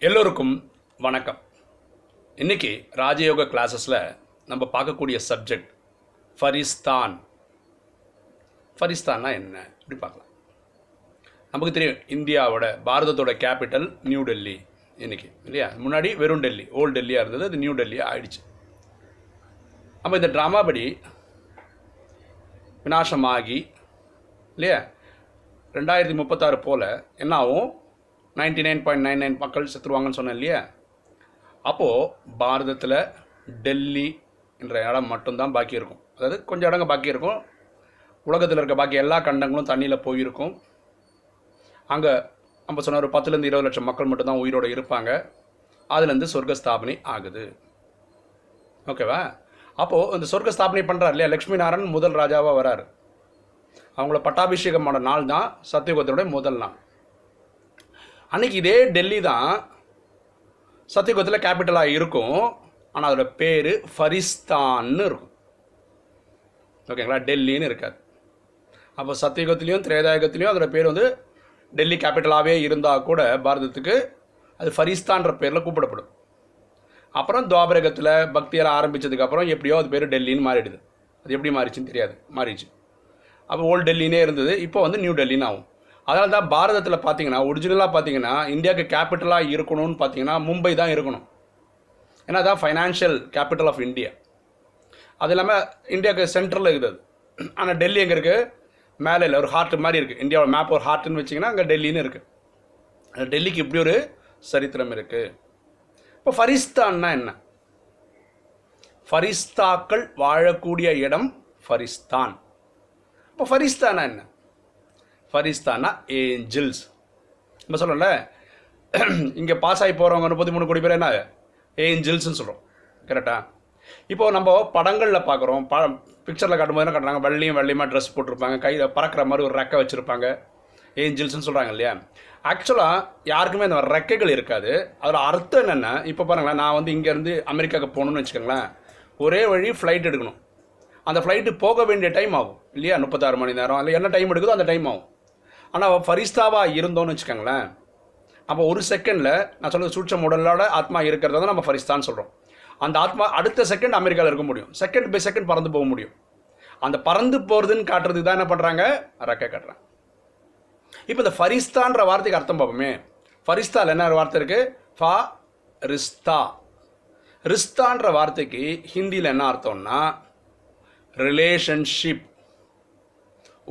எல்லோருக்கும் வணக்கம். இன்னைக்கு ராஜயோக கிளாஸஸில் நம்ம பார்க்கக்கூடிய சப்ஜெக்ட் ஃபரிஸ்தான். ஃபரிஸ்தான்னா என்ன இப்படி பார்க்கலாம். நமக்கு தெரியும், இந்தியாவோட பாரதத்தோட கேபிட்டல் நியூ டெல்லி இன்னைக்கு இல்லையா. முன்னாடி வெறும் டெல்லி, ஓல்டு டெல்லியாக இருந்தது, அது நியூ டெல்லியாக ஆயிடுச்சு. நம்ம இந்த ட்ராமா படி விநாசமாகி இல்லையா 2036 போல் என்ன ஆகும், 99.99 மக்கள் செத்துருவாங்கன்னு சொன்னேன் இல்லையா. அப்போது பாரதத்தில் டெல்லி என்ற இடம் மட்டும்தான் பாக்கி இருக்கும். அதாவது கொஞ்சம் இடங்க பாக்கி இருக்கும். உலகத்தில் இருக்க பாக்கி எல்லா கண்டங்களும் தண்ணியில் போயிருக்கும். அங்கே நம்ம சொன்ன ஒரு 10-20 லட்சம் மக்கள் மட்டும்தான் உயிரோடு இருப்பாங்க. அதுலேருந்து சொர்க்க ஸ்தாபனை ஆகுது. ஓகேவா? அப்போது இந்த சொர்க்க ஸ்தாபனை பண்ணுறாரு இல்லையா, லக்ஷ்மி நாராயணன் முதல் ராஜாவாக வராரு. அவங்கள பட்டாபிஷேகமான நாள் தான் சத்தியுகத்தோட முதல் நாள். அன்றைக்கி இதே டெல்லி தான் சத்தியுகத்தில் கேபிட்டலாக இருக்கும். ஆனால் அதோட பேர் ஃபரிஸ்தான்னு இருக்கும். ஓகேங்களா? டெல்லின்னு இருக்காது. அப்போ சத்தியுகத்துலேயும் திரேதாயுகத்துலேயும் அதோட பேர் வந்து டெல்லி கேபிட்டலாகவே இருந்தால் கூட பாரதத்துக்கு அது ஃபரிஸ்தான்ற பேரில் கூப்பிடப்படும். அப்புறம் துவாபரகத்தில் பக்தியால் ஆரம்பித்ததுக்கப்புறம் எப்படியோ அது பேர் டெல்லின்னு மாறிடுது. அது எப்படி மாறிச்சுன்னு தெரியாது, மாறிடுச்சு. அப்போ ஓல்டு டெல்லினே இருந்தது, இப்போ வந்து நியூ டெல்லின்னு ஆகும். அதனால தான் பாரதத்தில் பார்த்தீங்கன்னா, ஒரிஜினலாக பார்த்தீங்கன்னா இந்தியாவுக்கு கேபிட்டலாக இருக்கணும்னு பார்த்தீங்கன்னா மும்பை தான் இருக்கணும். ஏன்னா தான் ஃபைனான்ஷியல் கேபிட்டல் ஆஃப் இந்தியா. அது இல்லாமல் இந்தியாவுக்கு சென்ட்ரலில் இருக்குது. ஆனால் டெல்லி எங்கே இருக்குது? மேலே இல்லை, ஒரு ஹார்ட் மாதிரி இருக்குது. இந்தியாவோட மேப் ஒரு ஹார்ட்டுன்னு வச்சிங்கன்னா அங்கே டெல்லின்னு இருக்குது. டெல்லிக்கு இப்படி ஒரு சரித்திரம் இருக்குது. இப்போ ஃபரிஸ்தான்னா என்ன? ஃபரிஸ்தாக்கள் வாழக்கூடிய இடம் ஃபரிஸ்தான். இப்போ ஃபரிஸ்தானா என்ன? ஃபரிஸ்தானா ஏஞ்சல்ஸ். நம்ம சொல்லல, இங்கே பாஸ் ஆகி போகிறவங்க 33 கோடி பேர் என்ன ஏஞ்சல்ஸ்ன்னு சொல்கிறோம். கரெக்டாக? இப்போது நம்ம படங்களில் பார்க்குறோம், பிக்சரில் காட்டும்போது என்ன காட்டுறாங்க, வெள்ளையுமா ட்ரெஸ் போட்டிருப்பாங்க, கையில் பறக்கிற மாதிரி ஒரு ரெக்கை வச்சுருப்பாங்க, ஏஞ்சல்ஸ்ன்னு சொல்கிறாங்க இல்லையா. ஆக்சுவலாக யாருக்குமே அந்த ரெக்கைகள் இருக்காது. அதில் அர்த்தம் என்னென்னா, இப்போ பாருங்களேன், நான் வந்து இங்கேருந்து அமெரிக்காவுக்கு போகணுன்னு வச்சுக்கோங்களேன், ஒரே வழி ஃப்ளைட் எடுக்கணும். அந்த ஃப்ளைட்டு போக வேண்டிய டைம் ஆகும் இல்லையா, 36 மணி நேரம், இல்லை என்ன டைம் எடுக்குதோ அந்த டைம் ஆகும். ஆனால் ஃபரிஸ்தாவாக இருந்தோன்னு வச்சுக்கோங்களேன், அப்போ ஒரு செகண்டில் நான் சொல்கிறது சூட்சம் உடலோட ஆத்மா இருக்கிறத தான் நம்ம ஃபரிஸ்தான்னு சொல்கிறோம். அந்த ஆத்மா அடுத்த செகண்ட் அமெரிக்காவில் இருக்க முடியும், செகண்ட் பை செகண்ட் பறந்து போக முடியும். அந்த பறந்து போகிறதுன்னு காட்டுறதுக்கு தான் என்ன பண்ணுறாங்க, ரெக்கை காட்டுறாங்க. இப்போ இந்த ஃபரிஸ்தான்ற வார்த்தைக்கு அர்த்தம் பார்ப்போமே. ஃபரிஸ்தாவில் என்ன வார்த்தை இருக்குது? ஃபா ரிஸ்தா. ரிஸ்தான்ற வார்த்தைக்கு ஹிந்தியில் என்ன அர்த்தம்னா ரிலேஷன்ஷிப்,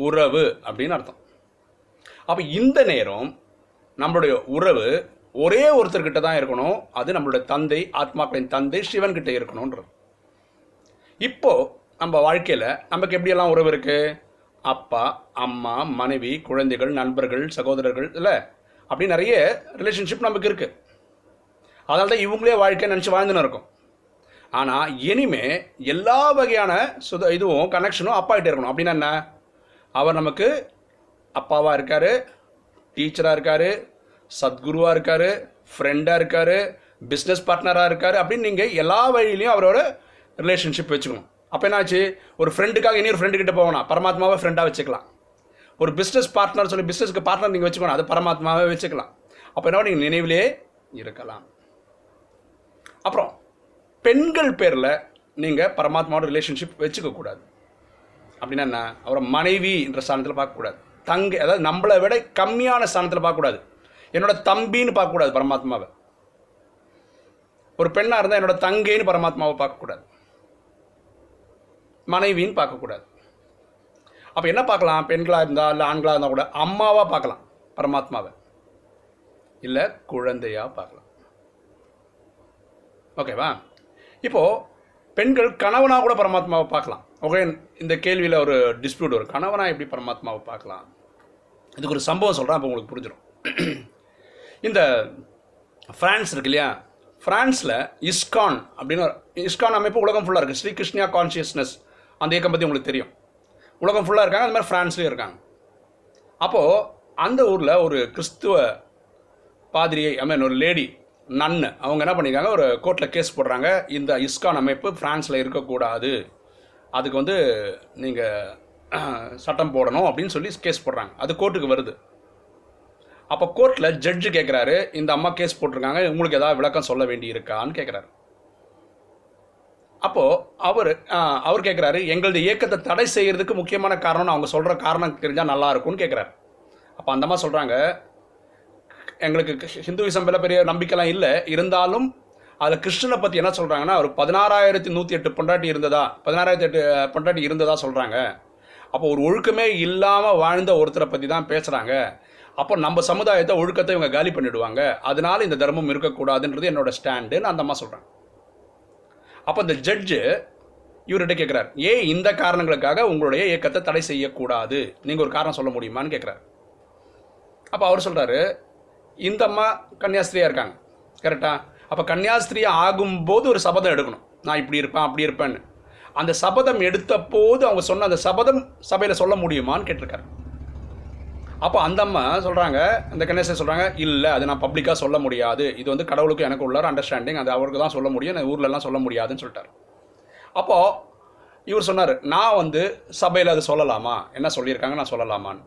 உறவு அப்படின்னு அர்த்தம். அப்போ இந்த நேரம் நம்மளுடைய உறவு ஒரே ஒருத்தர்கிட்ட தான் இருக்கணும். அது நம்மளுடைய தந்தை, ஆத்மாக்களின் தந்தை சிவன்கிட்ட இருக்கணுன்றது. இப்போ நம்ம வாழ்க்கையில் நமக்கு எப்படியெல்லாம் உறவு இருக்குது? அப்பா, அம்மா, மனைவி, குழந்தைகள், நண்பர்கள், சகோதரர்கள், இல்லை அப்படி நிறைய ரிலேஷன்ஷிப் நமக்கு இருக்குது. அதனால தான் இவங்களே வாழ்க்கையை நினச்சி வாழ்ந்துன்னு இருக்கும். ஆனால் இனிமே எல்லா வகையான இதுவும் கனெக்ஷனும் அப்பா கிட்டே இருக்கணும். அப்படின்னா என்ன? அவர் நமக்கு அப்பாவாக இருக்கார், டீச்சராக இருக்கார், சத்குருவாக இருக்கார், ஃப்ரெண்டாக இருக்கார், பிஸ்னஸ் பார்ட்னராக இருக்கார். அப்படின்னு நீங்கள் எல்லா வழியிலையும் அவரோட ரிலேஷன்ஷிப் வச்சுக்கணும். அப்போ என்னாச்சு, ஒரு ஃப்ரெண்டுக்காக இனி ஒரு ஃப்ரெண்டுக்கிட்ட போகணும், பரமாத்மாவை ஃப்ரெண்டாக வச்சுக்கலாம். ஒரு பிஸ்னஸ் பார்ட்னர் சொல்லி பிஸ்னஸ்க்கு பார்ட்னர் நீங்கள் வச்சுக்கணும், அது பரமாத்மாவே வச்சுக்கலாம். அப்போ என்ன நீங்கள் நினைவிலே இருக்கலாம். அப்புறம் பெண்கள் பேரில் நீங்கள் பரமாத்மாவோட ரிலேஷன்ஷிப் வச்சுக்கக்கூடாது. அப்படின்னா என்ன? அவரை மனைவி என்ற ஸ்தானத்தில் பார்க்கக்கூடாது. தங்கை, அதாவது நம்மளை விட கம்மியான ஸ்தானத்தில் பார்க்கக்கூடாது. என்னோட தம்பின்னு பார்க்கக்கூடாது பரமாத்மாவை. ஒரு பெண்ணாக இருந்தால் என்னோட தங்கைன்னு பரமாத்மாவை பார்க்கக்கூடாது, மனைவின்னு பார்க்கக்கூடாது. அப்போ என்ன பார்க்கலாம்? பெண்களாக இருந்தால் இல்லை ஆண்களாக இருந்தால் கூட அம்மாவாக பார்க்கலாம் பரமாத்மாவை, இல்லை குழந்தையாக பார்க்கலாம். ஓகேவா? இப்போது பெண்கள் கணவனாக கூட பரமாத்மாவை பார்க்கலாம். ஓகே, இந்த கேள்வியில் ஒரு டிஸ்பியூட் வரும், கணவனாக எப்படி பரமாத்மாவை பார்க்கலாம்? இதுக்கு ஒரு சம்பவம் சொல்கிறேன், அப்போ உங்களுக்கு புரிஞ்சிடும். இந்த ஃப்ரான்ஸ் இருக்கு இல்லையா, ஃப்ரான்ஸில் இஸ்கான் அப்படின்னு இஸ்கான் அமைப்பு உலகம் ஃபுல்லாக இருக்குது. ஸ்ரீ கிருஷ்ணா கான்ஷியஸ்னஸ் அந்த இயக்கம் பற்றி உங்களுக்கு தெரியும். உலகம் ஃபுல்லாக இருக்காங்க, அந்த மாதிரி ஃப்ரான்ஸ்லேயும் இருக்காங்க. அப்போது அந்த ஊரில் ஒரு கிறிஸ்துவ பாதிரியை, ஒரு லேடி நன்னு, அவங்க என்ன பண்ணியிருக்காங்க, ஒரு கோர்ட்டில் கேஸ் போடுறாங்க. இந்த இஸ்கான் அமைப்பு ஃப்ரான்ஸில் இருக்கக்கூடாது, அதுக்கு வந்து நீங்கள் சட்டம் போடணும் அப்படின்னு சொல்லி கேஸ் போடுறாங்க. அது கோர்ட்டுக்கு வருது. அப்போ கோர்ட்டில் ஜட்ஜு கேட்குறாரு, இந்த அம்மா கேஸ் போட்டிருக்காங்க, உங்களுக்கு ஏதாவது விளக்கம் சொல்ல வேண்டி இருக்கான்னு கேட்குறாரு. அப்போது அவர் கேட்குறாரு, எங்களது இயக்கத்தை தடை செய்கிறதுக்கு முக்கியமான காரணம்னு அவங்க சொல்கிற காரணம் தெரிஞ்சால் நல்லா இருக்கும்னு கேட்குறாரு. அப்போ அந்த அம்மா சொல்கிறாங்க, எங்களுக்கு ஹிந்துவிசம் மேலே பெரிய நம்பிக்கைலாம் இல்லை, இருந்தாலும் அதில் கிருஷ்ணனை பற்றி என்ன சொல்கிறாங்கன்னா, ஒரு 16,108 பொண்டாட்டி இருந்ததா 16,008 பொண்டாட்டி இருந்ததா சொல்கிறாங்க. அப்போ ஒரு ஒழுக்கமே இல்லாமல் வாழ்ந்த ஒருத்தரை பற்றி தான் பேசுகிறாங்க. அப்போ நம்ம சமுதாயத்தை ஒழுக்கத்தை இவங்க காலி பண்ணிவிடுவாங்க, அதனால இந்த தர்மம் இருக்கக்கூடாதுன்றது என்னோட ஸ்டாண்டுன்னு அந்த அம்மா சொல்கிறாங்க. அப்போ இந்த ஜட்ஜு இவர்கிட்ட கேட்குறாரு, ஏன் இந்த காரணங்களுக்காக உங்களுடைய இயக்கத்தை தடை செய்யக்கூடாது, நீங்கள் ஒரு காரணம் சொல்ல முடியுமான்னு கேட்குறாரு. அப்போ அவர் சொல்கிறாரு, இந்த அம்மா கன்னியாஸ்திரியாக இருக்காங்க, கரெக்டாக? அப்போ கன்னியாஸ்திரியாக ஆகும்போது ஒரு சபதம் எடுக்கணும், நான் இப்படி இருப்பேன் அப்படி இருப்பேன்னு. அந்த சபதம் எடுத்த போது அவங்க சொன்ன அந்த சபதம் சபையில் சொல்ல முடியுமான்னு கேட்டிருக்காரு. அப்போ அந்த அம்மா சொல்கிறாங்க, அந்த கன்னியாஸ்திரி சொல்கிறாங்க, இல்லை அது நான் பப்ளிக்காக சொல்ல முடியாது, இது வந்து கடவுளுக்கு எனக்கு உள்ள அண்டர்ஸ்டாண்டிங், அது அவருக்கு தான் சொல்ல முடியும், நான் ஊர்லெலாம் சொல்ல முடியாதுன்னு சொல்லிட்டார். அப்போது இவர் சொன்னார், நான் வந்து சபையில் அது சொல்லலாமா, என்ன சொல்லியிருக்காங்க நான் சொல்லலாமான்னு.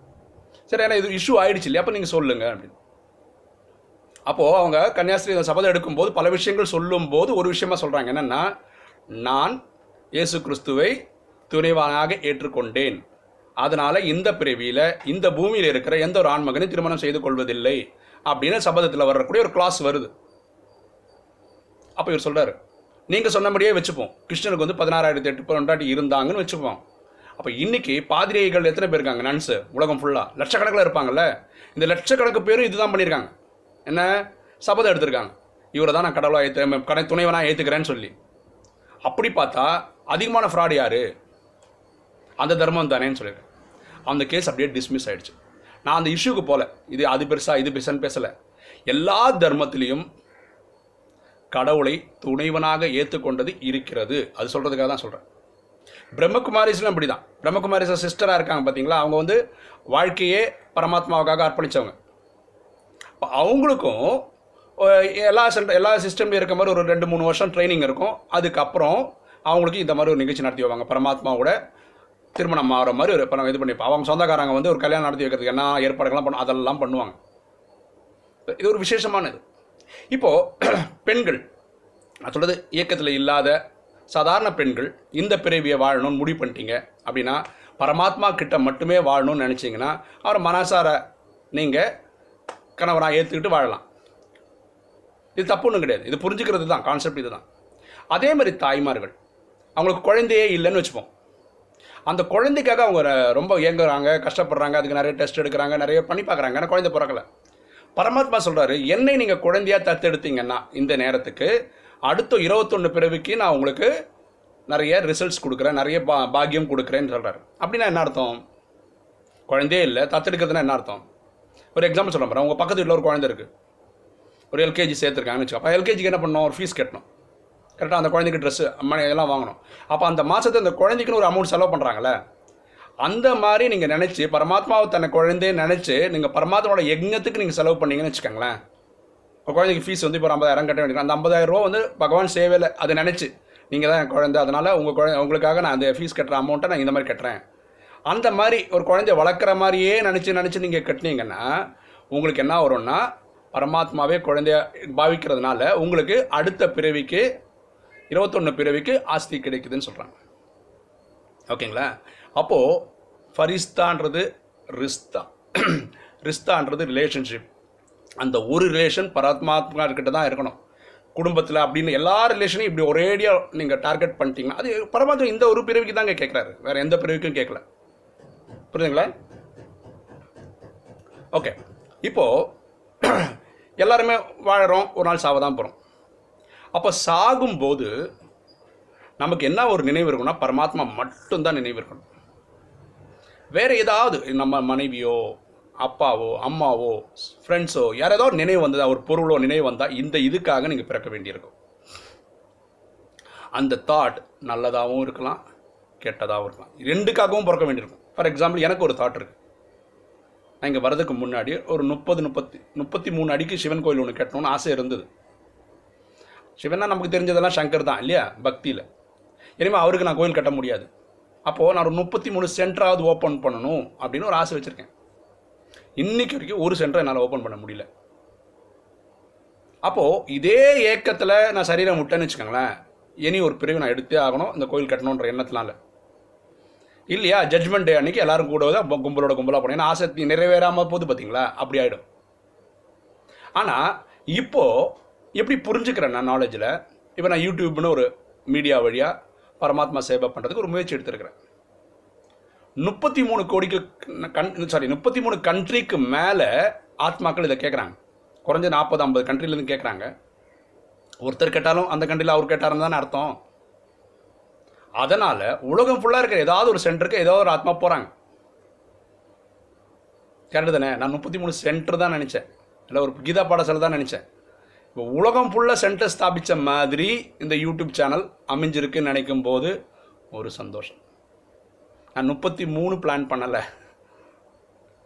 சரி, ஏன்னா இது இஷ்யூ ஆகிடுச்சு இல்லையா, அப்போ நீங்கள் சொல்லுங்கள் அப்படின்னு. அப்போது அவங்க கன்னியாஸ்திரி சபதம் எடுக்கும்போது பல விஷயங்கள் சொல்லும்போது ஒரு விஷயமா சொல்கிறாங்க, என்னென்னா, நான் இயேசு கிறிஸ்துவை துணைவனாக ஏற்றுக்கொண்டேன், அதனால் இந்த பிறவியில் இந்த பூமியில் இருக்கிற எந்த ஒரு ஆண்மகனையும் திருமணம் செய்து கொள்வதில்லை அப்படின்னு சபதத்தில் வரக்கூடிய ஒரு கிளாஸ் வருது. அப்போ இவர் சொல்கிறார், நீங்கள் சொன்னபடியே வச்சுப்போம், கிருஷ்ணனுக்கு வந்து 16,008 பொண்டாட்டி இருந்தாங்கன்னு வச்சுப்போம். அப்போ இன்றைக்கி பாதிரிகள் எத்தனை பேர் இருக்காங்க, நன்ஸு உலகம் ஃபுல்லாக லட்சக்கணக்கில் இருப்பாங்கல்ல, இந்த லட்சக்கணக்கு பேரும் இதுதான் பண்ணியிருக்காங்க, என்ன சபதம் எடுத்திருக்காங்க, இவரை தான் நான் கடவுளாக துணைவனாக ஏற்றுக்கிறேன்னு சொல்லி. அப்படி பார்த்தா அதிகமான ஃப்ராடு யார், அந்த தர்மம் தானேன்னு சொல்லியிருக்கேன். அந்த கேஸ் அப்படியே டிஸ்மிஸ் ஆகிடுச்சு. நான் அந்த இஷ்யூக்கு போகல, இது அது பெருசாக இது பெருசான்னு பேசலை. எல்லா தர்மத்திலையும் கடவுளை துணைவனாக ஏற்றுக்கொண்டது இருக்கிறது, அது சொல்கிறதுக்காக தான் சொல்கிறேன். பிரம்மகுமாரிஸ்லாம் அப்படி தான். பிரம்மகுமாரிஸ் சிஸ்டராக இருக்காங்க பார்த்தீங்களா, அவங்க வந்து வாழ்க்கையே பரமாத்மாவுக்காக அர்ப்பணித்தவங்க. இப்போ அவங்களுக்கும் எல்லா சிஸ்டம்லையும் இருக்க மாதிரி ஒரு 2-3 வருஷம் ட்ரைனிங் இருக்கும். அதுக்கப்புறம் அவங்களுக்கு இந்த மாதிரி ஒரு நிகழ்ச்சி நடத்தி வைப்பாங்க, பரமாத்மாவோட திருமணம் ஆகிற மாதிரி ஒரு இது பண்ணிப்போம். அவங்க சொந்தக்காரங்க வந்து ஒரு கல்யாணம் நடத்தி வைக்கிறதுக்கு என்ன ஏற்பாடுகள்லாம் அதெல்லாம் பண்ணுவாங்க. இது ஒரு விசேஷமானது. இப்போது பெண்கள், நான் சொல்கிறது இயக்கத்தில் இல்லாத சாதாரண பெண்கள் இந்த பிறவியை வாழணும்னு முடிவு பண்ணிட்டீங்க அப்படின்னா, பரமாத்மா கிட்ட மட்டுமே வாழணும்னு நினச்சிங்கன்னா அவரை மனசார நீங்கள் கணவனாக ஏற்றுக்கிட்டு வாழலாம். இது தப்பு ஒன்றும் கிடையாது, இது புரிஞ்சுக்கிறது தான் கான்செப்ட், இது தான். அதே மாதிரி தாய்மார்கள், அவங்களுக்கு குழந்தையே இல்லைன்னு வச்சுப்போம், அந்த குழந்தைக்காக அவங்க ரொம்ப ஏங்குறாங்க, கஷ்டப்படுறாங்க, அதுக்கு நிறைய டெஸ்ட் எடுக்கிறாங்க, நிறைய பண்ணி பார்க்குறாங்க, ஆனால் குழந்தை பிறக்கலை. பரமாத்மா சொல்கிறாரு, என்னை நீங்கள் குழந்தையாக தத்தெடுத்தீங்கன்னா இந்த நேரத்துக்கு அடுத்த 21 பிறவிக்கு நான் உங்களுக்கு நிறைய ரிசல்ட்ஸ் கொடுக்குறேன், நிறைய பாக்கியம் கொடுக்குறேன்னு சொல்கிறாரு. அப்படின்னா என்ன அர்த்தம்? குழந்தையே இல்லை, தத்தெடுக்கிறதுனா என்ன அர்த்தம்? ஒரு எக்ஸாம்பிள் சொல்ல போகிறேன். உங்கள் பக்கத்து வீட்டில் ஒரு குழந்தை இருக்குது, ஒரு எல்கேஜி சேர்த்துருக்காங்கன்னு வச்சுக்கோ. அப்போ எல்கேஜிக்கு என்ன பண்ணணும், ஒரு ஃபீஸ் கட்டணும், கரெக்டாக? அந்த குழந்தைக்கு ட்ரெஸ்ஸு மணி இதெல்லாம் வாங்கணும். அப்போ அந்த மாதத்தை அந்த குழந்தைக்குன்னு ஒரு அமௌண்ட் செலவு பண்ணுறாங்களே, அந்த மாதிரி நீங்கள் நினச்சி பரமாத்மாவை தன்னை குழந்தைய நினச்சி நீங்கள் பரமாத்மாவோட யஜ்ஞத்துக்கு நீங்கள் செலவு பண்ணீங்கன்னு வச்சுக்கோங்களேன். ஒரு குழந்தைக்கு ஃபீஸ் வந்து இப்போ 50,000 கட்ட வேண்டியது, அந்த 50,000 ரூபா வந்து பகவான் சேவையில் அதை நினச்சி நீங்கள் தான் என் குழந்தை, அதனால் உங்களுக்காக நான் அந்த ஃபீஸ் கட்டுற அமௌண்ட்டை நான் இந்த மாதிரி கட்டுறேன். அந்த மாதிரி ஒரு குழந்தைய வளர்க்குற மாதிரியே நினச்சி நீங்கள் கட்டினீங்கன்னா உங்களுக்கு என்ன வரும்னா, பரமாத்மாவே குழந்தைய பாவிக்கிறதுனால உங்களுக்கு அடுத்த பிறவிக்கு 21 பிறவிக்கு ஆஸ்தி கிடைக்குதுன்னு சொல்கிறாங்க. ஓகேங்களா? அப்போது ஃபரிஸ்தான்றது ரிஸ்தா, ரிஸ்தான்றது ரிலேஷன்ஷிப். அந்த ஒரு ரிலேஷன் பரமாத்மா கிட்ட தான் இருக்கணும். குடும்பத்தில் அப்படின்னு எல்லா ரிலேஷனையும் இப்படி ஒரேடியாக நீங்கள் டார்கெட் பண்ணிட்டீங்கன்னா அது பரமாத்மா இந்த ஒரு பிறவிக்கு தாங்க கேட்குறாரு, வேறு எந்த பிறவிக்கும் கேட்கல. புரியுதுங்களா? ஓகே, இப்போது எல்லாருமே வாழறோம், ஒரு நாள் சாவ தான் போகிறோம். அப்போ சாகும்போது நமக்கு என்ன ஒரு நினைவு இருக்குன்னா, பரமாத்மா மட்டும்தான் நினைவு இருக்கணும். வேறு ஏதாவது நம்ம மனைவியோ அப்பாவோ அம்மாவோ ஃப்ரெண்ட்ஸோ யார் ஏதோ நினைவு வந்ததா, ஒரு பொருளோ நினைவு வந்தால் இந்த இதுக்காக நீங்கள் பிறக்க வேண்டியிருக்கும். அந்த தாட் நல்லதாகவும் இருக்கலாம், கெட்டதாகவும் இருக்கலாம், ரெண்டுக்காகவும் பிறக்க வேண்டியிருக்கும். ஃபார் எக்ஸாம்பிள், எனக்கு ஒரு தாட் இருக்குது. நான் இங்கே வரதுக்கு முன்னாடி ஒரு 33 அடிக்கு சிவன் கோயில் ஒன்று கட்டணும்னு ஆசை இருந்தது. சிவனா நமக்கு தெரிஞ்சதெல்லாம் சங்கர் தான் இல்லையா, பக்தியில். இனிமேல் அவருக்கு நான் கோயில் கட்ட முடியாது. அப்போது நான் ஒரு 33 சென்டராவது ஓப்பன் பண்ணணும் அப்படின்னு ஒரு ஆசை வச்சுருக்கேன். இன்னைக்கு வரைக்கும் ஒரு சென்டரை என்னால் ஓப்பன் பண்ண முடியல. அப்போது இதே ஏக்கத்தில் நான் சரீரம் விட்டேன்னு வச்சுக்கோங்களேன், இனி ஒரு பிரிவு நான் எடுத்தே ஆகணும் இந்த கோயில் கட்டணுன்ற எண்ணத்தினால இல்லையா. ஜட்மெண்ட் டே அன்றைக்கி எல்லோரும் கூட கும்பலோட கும்பலாக போனேன், ஏன்னா ஆசை நிறைவேறாமல் போகுது பார்த்தீங்களா, அப்படி ஆகிடும். ஆனால் இப்போது எப்படி புரிஞ்சுக்கிறேன் நான் நாலேஜில், இப்போ நான் யூடியூப்னு ஒரு மீடியா வழியாக பரமாத்மா சேவை பண்ணுறதுக்கு ஒரு முயற்சி எடுத்துருக்கிறேன். 33 கண்ட்ரிக்கு மேலே ஆத்மாக்கள் இதை கேட்குறாங்க. குறைஞ்ச 40-50 கண்ட்ரிலேருந்து கேட்குறாங்க. ஒருத்தர் கேட்டாலும் அந்த கண்ட்ரியில் அவர் கேட்டாருன்னு தானே அர்த்தம். அதனால் உலகம் ஃபுல்லாக இருக்கிற ஏதாவது ஒரு சென்டருக்கு ஏதோ ஒரு ஆத்மா போகிறாங்க. கரெக்டு தானே? நான் 33 சென்டர் தான் நினச்சேன், இல்லை ஒரு கீதா பாடசாலை தான் நினச்சேன். இப்போ உலகம் ஃபுல்லாக சென்டர் ஸ்தாபித்த மாதிரி இந்த யூடியூப் சேனல் அமைஞ்சிருக்குன்னு நினைக்கும் போது ஒரு சந்தோஷம். நான் 33 பிளான் பண்ணலை,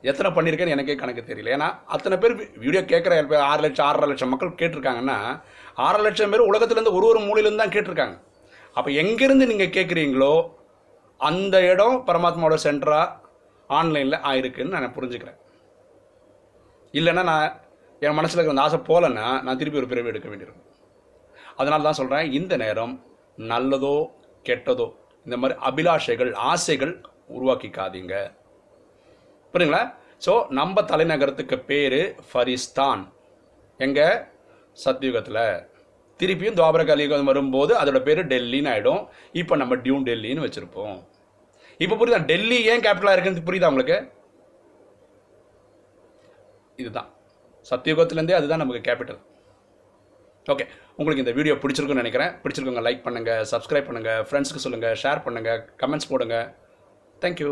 எத்தனை பண்ணியிருக்கேன்னு எனக்கே கணக்கு தெரியல. ஏன்னா அத்தனை பேர் வீடியோ கேட்குற 6 லட்சம் 6.5 லட்சம் மக்கள் கேட்டிருக்காங்கன்னா 6 லட்சம் பேர் உலகத்துலேருந்து ஒரு மூலையிலேருந்து தான் கேட்டிருக்காங்க. அப்போ எங்கேருந்து நீங்கள் கேட்குறீங்களோ அந்த இடம் பரமாத்மாவோட சென்டராக ஆன்லைனில் ஆயிருக்குன்னு நான் புரிஞ்சுக்கிறேன். இல்லைன்னா நான் என் மனசில் இருக்கிற அந்த ஆசை போகலன்னா நான் திருப்பி ஒரு பிறவி எடுக்க வேண்டியிருக்கும். அதனால தான் சொல்கிறேன், இந்த நேரம் நல்லதோ கெட்டதோ இந்த மாதிரி அபிலாஷைகள் ஆசைகள் உருவாக்கிக்காதீங்க. புரியுங்களா? ஸோ நம்ம தலைநகரத்துக்கு பேர் ஃபரிஸ்தான். எங்கே? சத்யுகத்தில். திருப்பியும் துவாபர கலியுகம் வரும்போது அதோட பேர் டெல்லின்னு ஆகிடும். இப்போ நம்ம நியூ டெல்லின்னு வச்சுருப்போம். இப்போ புரியுதா டெல்லி ஏன் கேபிட்டலாக இருக்குன்னு? புரியுதா உங்களுக்கு? இதுதான் சத்யுகத்துலேருந்தே அதுதான் நமக்கு கேபிட்டல். ஓகே, உங்களுக்கு இந்த வீடியோ பிடிச்சிருக்குன்னு நினைக்கிறேன். பிடிச்சிருக்கோங்க லைக் பண்ணுங்கள், சப்ஸ்கிரைப் பண்ணுங்கள், ஃப்ரெண்ட்ஸுக்கு சொல்லுங்கள், ஷேர் பண்ணுங்கள், கமெண்ட்ஸ் போடுங்க. தேங்க்யூ.